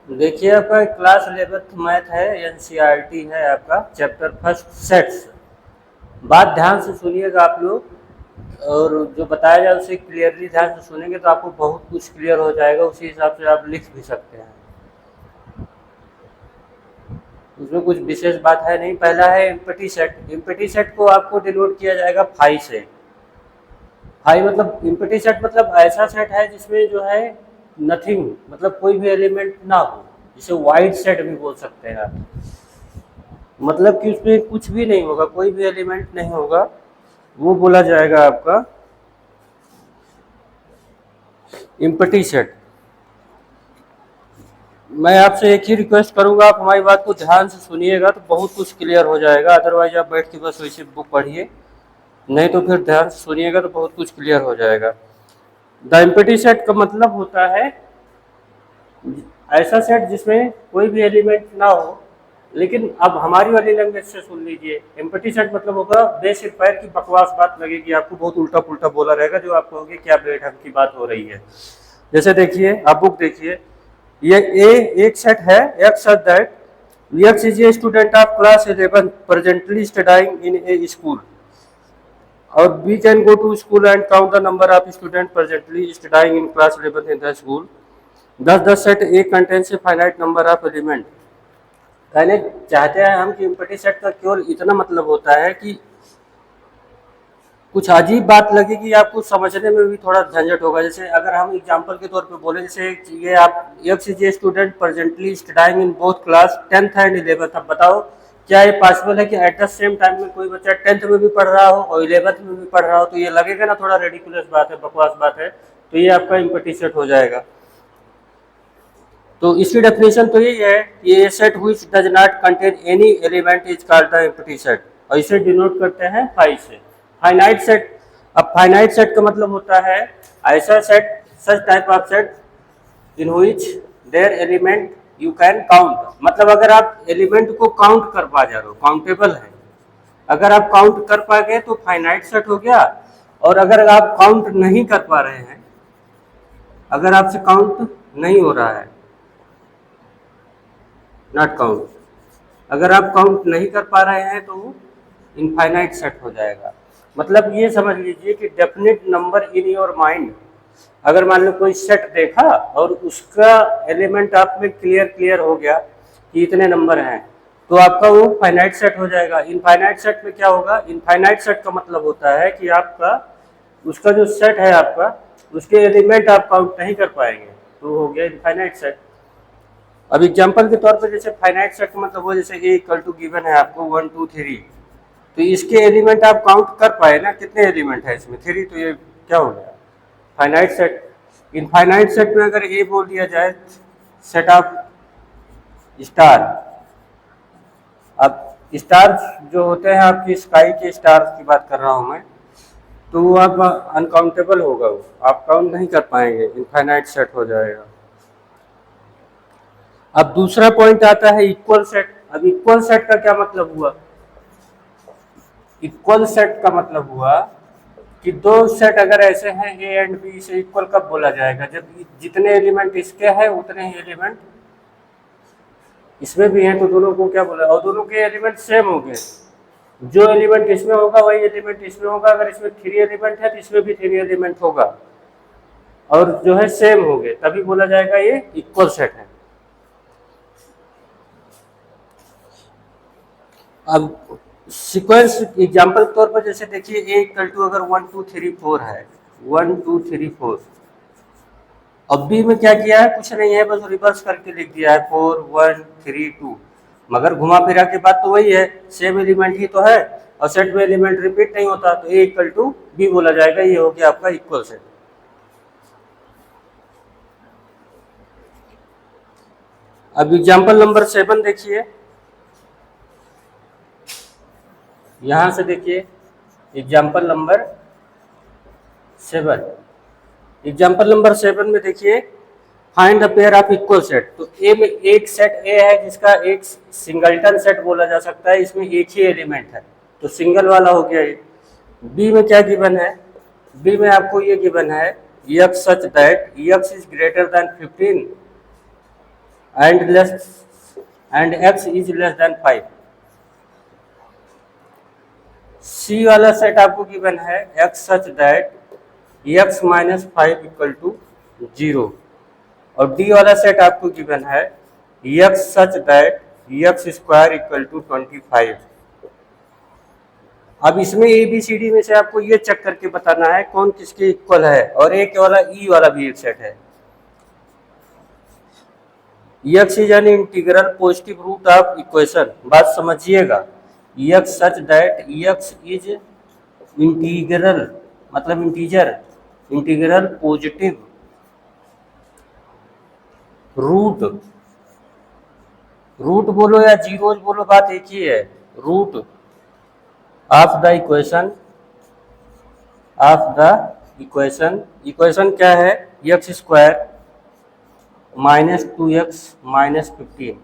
देखिए आपका class 11th math है, एनसीईआरटी है आपका चैप्टर फर्स्ट सेट्स। बात ध्यान से सुनिएगा आप लोग, और जो बताया जाए उसे क्लियरली ध्यान से सुनेंगे तो आपको बहुत कुछ क्लियर हो जाएगा। उसी हिसाब से आप लिख भी सकते हैं। उसमें कुछ विशेष बात है नहीं। पहला है इम्पटी सेट। इम्पटी सेट को आपको डिनोट किया जाएगा फाई से। फाई मतलब इम्पटी सेट मतलब ऐसा सेट है जिसमें जो है नथिंग मतलब कोई भी एलिमेंट ना हो, जिसे वाइड सेट भी बोल सकते हैं आप। मतलब कि उसमें कुछ भी नहीं होगा, कोई भी एलिमेंट नहीं होगा, वो बोला जाएगा आपका इम्पटी सेट। मैं आपसे एक ही रिक्वेस्ट करूंगा, आप हमारी बात को ध्यान से सुनिएगा तो बहुत कुछ क्लियर हो जाएगा। अदरवाइज आप बैठ के बस वैसे बुक पढ़िए, नहीं तो फिर ध्यान से सुनिएगा तो बहुत कुछ क्लियर हो जाएगा। द इम्पटी सेट का मतलब होता है ऐसा सेट जिसमें कोई भी एलिमेंट ना हो। लेकिन अब हमारी वाली लैंग्वेज से सुन लीजिए, एम्पटी सेट मतलब होगा बेसिर पैर की बकवास बात लगेगी आपको, बहुत उल्टा पुल्टा बोला रहेगा जो आप कहोगे क्या बेढंग की बात हो रही है। जैसे देखिए, आप बुक देखिए, ये ए एक सेट है, x such that x is a student of class 11 presently studying in a school, और B can go to school and count the number of student presently studying in class 11 in the school. This this set A contains a finite number of element. कहने चाहते हैं हम कि empty set का केवल इतना मतलब होता है कि कुछ अजीब बात लगेगी आपको, समझने में भी थोड़ा झंझट होगा। जैसे अगर हम एग्जांपल के तौर पे बोले, जैसे ये आप x is a student presently studying in both class 10th and 11th। अब बताओ क्या ये पॉसिबल है कि एट द सेम टाइम में कोई बच्चा 10th में भी पढ़ रहा हो और 11th में भी पढ़ रहा हो? तो ये लगेगा ना थोड़ा रेडिकुलस बात है, बकवास बात है। तो ये आपका इम्पटी सेट हो जाएगा। तो इसकी डेफिनेशन तो यही है कि a set which does not contain any element is called the empty set, और इसे डिनोट करते हैं फाई से। Finite set. अब फाइनाइट सेट का मतलब होता है ऐसा set, such type of set in which there element you can count. मतलब अगर आप एलिमेंट को काउंट कर पा जा रहे हो, काउंटेबल है, अगर आप काउंट कर पा गए तो फाइनाइट सेट हो गया। और अगर आप काउंट नहीं कर पा रहे हैं, अगर आपसे काउंट नहीं हो रहा है, नॉट काउंट, अगर आप काउंट नहीं कर पा रहे हैं तो वो इनफाइनाइट सेट हो जाएगा। मतलब ये समझ लीजिए कि definite number in your mind, अगर मान लो कोई सेट देखा और उसका एलिमेंट आप में क्लियर क्लियर हो गया कि इतने नंबर हैं, तो आपका वो फाइनाइट सेट हो जाएगा। इनफाइनाइट सेट में क्या होगा? इनफाइनाइट सेट का मतलब होता है कि आपका उसका जो सेट है आपका, उसके एलिमेंट आप काउंट नहीं कर पाएंगे, तो हो गया इनफाइनाइट सेट। अब एग्जांपल के तौर पर जैसे फाइनाइट सेट का मतलब वो, जैसे ए इक्वल टू गिवन है आपको 1 2 3, तो इसके एलिमेंट आप काउंट कर पाए ना, कितने एलिमेंट है इसमें? 3। तो ये क्या हो गया? Finite set. इनफाइनाइट सेट में अगर ए बोल दिया जाए सेट ऑफ स्टार। अब स्टार जो होते हैं आपकी स्काई के स्टार की बात कर रहा हूं मैं, तो वो आप अनकाउंटेबल होगा, वो आप काउंट नहीं कर पाएंगे, इनफाइनाइट सेट हो जाएगा। अब दूसरा पॉइंट आता है इक्वल सेट। अब इक्वल सेट का क्या मतलब हुआ? इक्वल सेट का मतलब हुआ कि दो सेट अगर ऐसे हैं ए एंड बी, इसे इक्वल कब बोला जाएगा? जब जितने एलिमेंट इसके हैं उतने ही एलिमेंट इसमें भी हैं, तो दोनों को क्या बोला? और दोनों के एलिमेंट सेम हो गए, जो एलिमेंट इसमें होगा वही एलिमेंट इसमें होगा। अगर इसमें 3 एलिमेंट है तो इसमें भी 3 एलिमेंट होगा, और जो है सेम हो गए, तभी बोला जाएगा ये इक्वल सेट है। अब सीक्वेंस एग्जांपल के तौर पर जैसे देखिए, ए इक्वल टू अगर 1 2 3 4 है, 1 2 3 4। अब बी में क्या किया है? कुछ नहीं है, बस रिवर्स करके लिख दिया है 4 1 3 2। मगर घुमा फिरा के बात तो वही है, सेम एलिमेंट ही तो है, और सेट में एलिमेंट रिपीट नहीं होता, तो ए इक्वल टू बी बोला जाएगा। ये हो गया आपका इक्वल सेट। अब एग्जांपल नंबर 7 देखिए, यहां से देखिए एग्जाम्पल नंबर 7। एग्जाम्पल नंबर 7 में देखिए, find the pair of equal set. तो ए में एक सेट ए है जिसका एक सिंगल्टन सेट बोला जा सकता है, इसमें एक ही एलिमेंट है, तो सिंगल वाला हो गया ये। बी में क्या गिवन है? बी में आपको ये गिवन है, x such that x is greater than 15 and x is less than 5। C वाला सेट आपको गिवन है x such that x minus 5 equal to 0, और डी वाला सेट आपको गिवन है x such that x square equal to 25। अब इसमें A B C D में से आपको ये चेक करके बताना है कौन किसके इक्वल है, और एक वाला ई वाला भी एक सेट है। X is an integral positive root of equation, बात समझिएगा, x such that x is integral मतलब integer, integral positive root, root बोलो या जीरोज बोलो बात एक ही है, root of the equation, of the equation, equation क्या है x square minus 2x minus 15।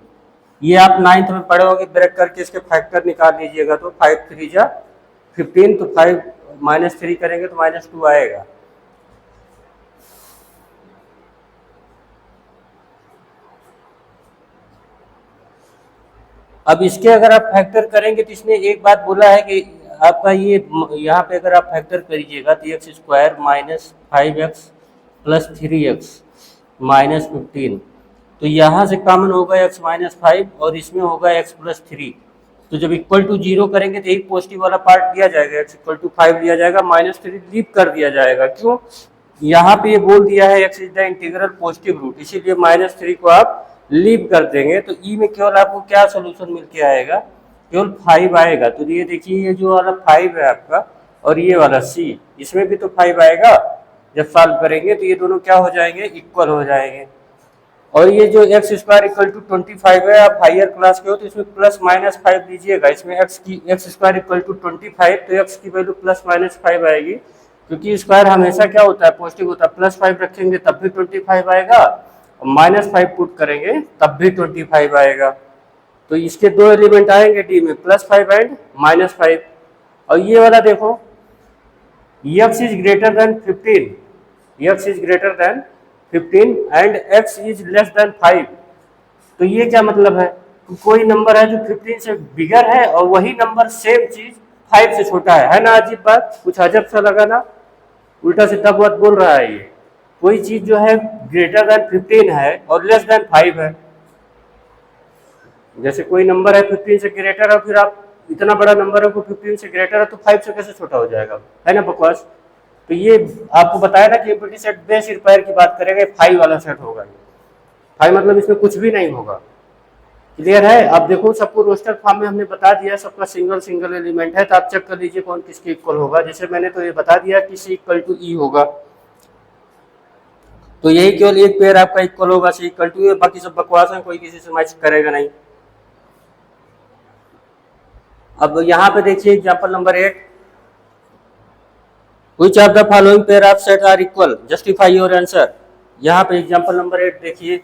ये आप 9th में पढ़े होगे, ब्रेक करके इसके फैक्टर निकाल लीजिएगा तो 5 3 जा 15, तो 5 माइनस 3 करेंगे तो माइनस 2 आएगा। अब इसके अगर आप फैक्टर करेंगे तो इसने एक बात बोला है कि आपका ये यहाँ पे अगर आप फैक्टर करिएगा तो x square minus 5x plus 3x minus 15, तो यहाँ से कॉमन होगा x माइनस 5 और इसमें होगा x प्लस 3, तो जब इक्वल टू 0 करेंगे तो एक पॉजिटिव वाला पार्ट दिया जाएगा, x इक्वल टू 5 दिया जाएगा, माइनस 3 लीव कर दिया जाएगा। क्यों? यहाँ पे ये बोल दिया है x is the integral positive root, इसीलिए माइनस 3 को आप लीव कर देंगे, तो ई में केवल आपको क्या सोल्यूशन मिल के आएगा, केवल 5 आएगा। तो ये देखिए ये जो वाला 5 है आपका और ये वाला सी, इसमें भी तो 5 आएगा, जब सॉल्व करेंगे तो ये दोनों क्या हो जाएंगे, इक्वल हो जाएंगे। और ये जो एक्स स्क्वायर इक्वल टू 25 है, आप हायर क्लास के हो तो इसमें प्लस माइनस 5 लीजिएगा, इसमें एक्स स्क्वायर इक्वल टू 25, तो एक्स की वैल्यू प्लस माइनस 5 आएगी, क्योंकि स्क्वायर हमेशा क्या होता है, पॉजिटिव होता है, प्लस 5 रखेंगे तब भी 25 आएगा, माइनस 5 पुट करेंगे तब भी 25 आएगा। तो इसके दो एलिमेंट आएंगे डी में, प्लस 5 एंड माइनस 5। और ये वाला देखो x is greater than 15, x is greater than 15 and x is less than 5, तो ये क्या मतलब है, कोई नंबर है जो 15 से बिगर है और वही नंबर सेम चीज 5 से छोटा है ना? अजीब बात, कुछ अजब सा लगा ना, उल्टा सीधा बात बोल रहा है ये। कोई चीज जो है ग्रेटर देन 15 है और लेस देन 5 है, जैसे कोई नंबर है 15 से ग्रेटर है, फिर आप इतना बड़ा नंबर है वो 15 से ग्रेटर है तो 5 से कैसे छोटा हो जाएगा, है ना बकवास। तो ये आपको बताया ना कि एम्प्टी सेट बेस रिपेयर की बात करेंगे, 5 वाला सेट होगा, 5 मतलब इसमें कुछ भी नहीं होगा। क्लियर है? आप देखो सबको रोस्टर फॉर्म में हमने बता दिया, सबका सिंगल सिंगल एलिमेंट है, तो आप चेक कर लीजिए कौन किसके इक्वल होगा। जैसे मैंने तो ये बता दिया कि सी इक्वल टू ई होगा, तो यही केवल एक पेयर आपका इक्वल होगा, सी इक्वल टू, बाकी सब बकवास है, कोई किसी से मैच करेगा नहीं। अब यहाँ पे देखिए example number 8, which of the following pair of set are equal, justify your answer. यहाँ पे एग्जाम्पल नंबर 8 देखिए,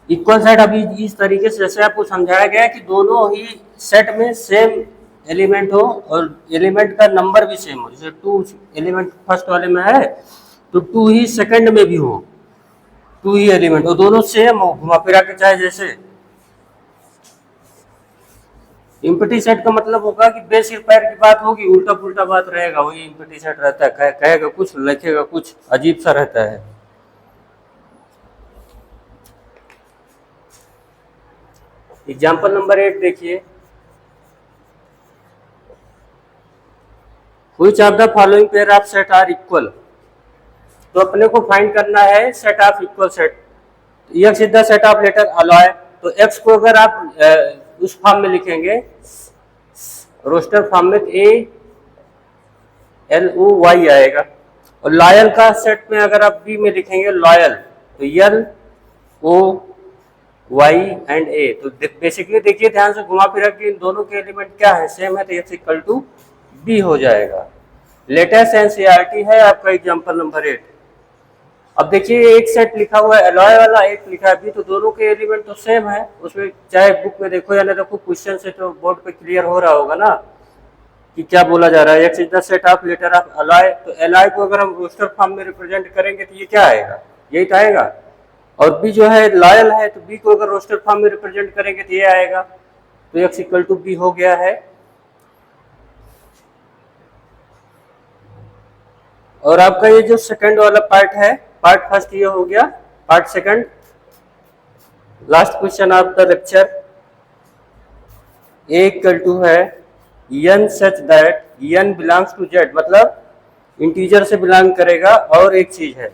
इक्वल सेट अभी इस तरीके से जैसे आपको समझाया गया है कि दोनों ही सेट में सेम एलिमेंट हो और एलिमेंट का नंबर भी सेम हो, जैसे 2 एलिमेंट फर्स्ट वाले में है तो 2 ही सेकंड में भी हो, 2 ही एलिमेंट और दोनों सेम हो, घुमा फिरा के चाहे जैसे। इम्पटी सेट का मतलब होगा कि बेस रिपेयर की बात होगी, उल्टा पुल्टा बात रहेगा, वही इम्पटी सेट रहता है, कहेगा कुछ लिखेगा कुछ, अजीब सा रहता है। एग्जाम्पल नंबर 8 देखिए, which of the following pair of set are equal, तो अपने को फाइंड करना है set of equal set. X is the set of letter alloy, तो एक्स को अगर आप उस फॉर्म में लिखेंगे रोस्टर फॉर्म में, ए एल ओ वाई आएगा, और लॉयल का सेट में अगर आप बी में लिखेंगे लॉयल तो एल ओ वाई एंड ए। तो बेसिकली देखिए ध्यान से घुमा फिरा के इन दोनों के एलिमेंट क्या है, सेम है, तो एक्स इक्वल टू बी हो जाएगा। लेटेस्ट एनसीईआरटी है आपका एग्जांपल नंबर 8। अब देखिए एक सेट लिखा हुआ है एलॉय वाला, एक लिखा है बी, तो दोनों के एलिमेंट तो सेम है, उसमें चाहे बुक में देखो या ना देखो, क्वेश्चन से तो बोर्ड पे क्लियर हो रहा होगा ना कि क्या बोला जा रहा है, x is the set of letter of alloy. तो एलॉय को अगर हम रोस्टर फॉर्म में रिप्रेजेंट करेंगे तो ये क्या आएगा, यही तो आएगा। और बी जो है लॉयल है, तो बी को अगर रोस्टर फॉर्म में रिप्रेजेंट करेंगे तो ये आएगा। तो एक्स इक्वल टू बी हो गया है। और आपका ये जो सेकंड वाला पार्ट है, पार्ट फर्स्ट ये हो गया, part second last question of the lecture. A equal to है n such that n belongs to z, मतलब इंटीजर से बिलोंग करेगा। और एक चीज है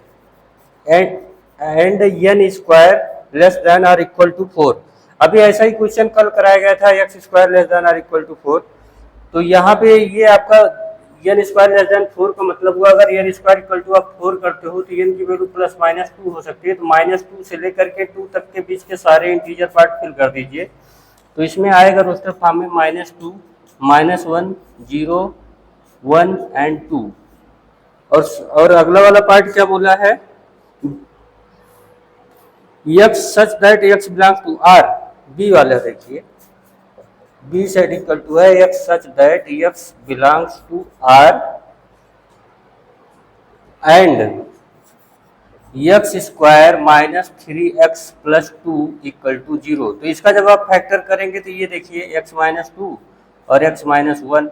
and n square less than और इक्वल टू 4। अभी ऐसा ही क्वेश्चन कल कराया गया था, एक्स स्क्वायर लेस देन और इक्वल टू 4। तो यहाँ पे ये आपका n स्क्वायर लेस देन 4 का मतलब हुआ, अगर n स्क्वायर इक्वल टू आप 4 करते हो तो n की वैल्यू प्लस माइनस 2 हो सकती है। तो माइनस 2 से लेकर के 2 तक के बीच के सारे इंटीजर पार्ट फिल कर दीजिए। तो इसमें आएगा रोस्टर फॉर्म में -2, -1, 0, 1 एंड 2। और अगला वाला पार्ट क्या बोला है, x such that x belongs to r। B वाला देखिए, बी सेट इक्वल टू है x such that x belongs to r and x square minus 3x plus 2 equal to 0। तो इसका जब आप फैक्टर करेंगे तो ये देखिए x माइनस 2 और x माइनस 1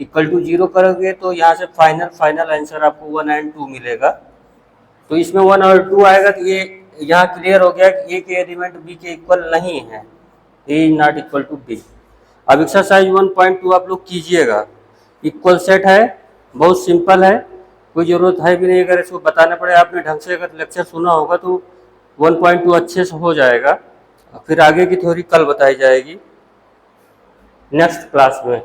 इक्वल टू 0 करोगे तो यहाँ से फाइनल आंसर आपको 1 एंड 2 मिलेगा। तो इसमें 1 और 2 आएगा। तो ये यहाँ क्लियर हो गया कि ए के एलिमेंट बी के इक्वल नहीं है, A is not equal to B. अब एक्सरसाइज 1.2 आप लोग कीजिएगा। इक्वल सेट है, बहुत सिंपल है, कोई ज़रूरत है भी नहीं अगर इसको बताना पड़े। आपने ढंग से अगर लेक्चर सुना होगा तो 1.2 अच्छे से हो जाएगा। फिर आगे की थ्योरी कल बताई जाएगी नेक्स्ट क्लास में।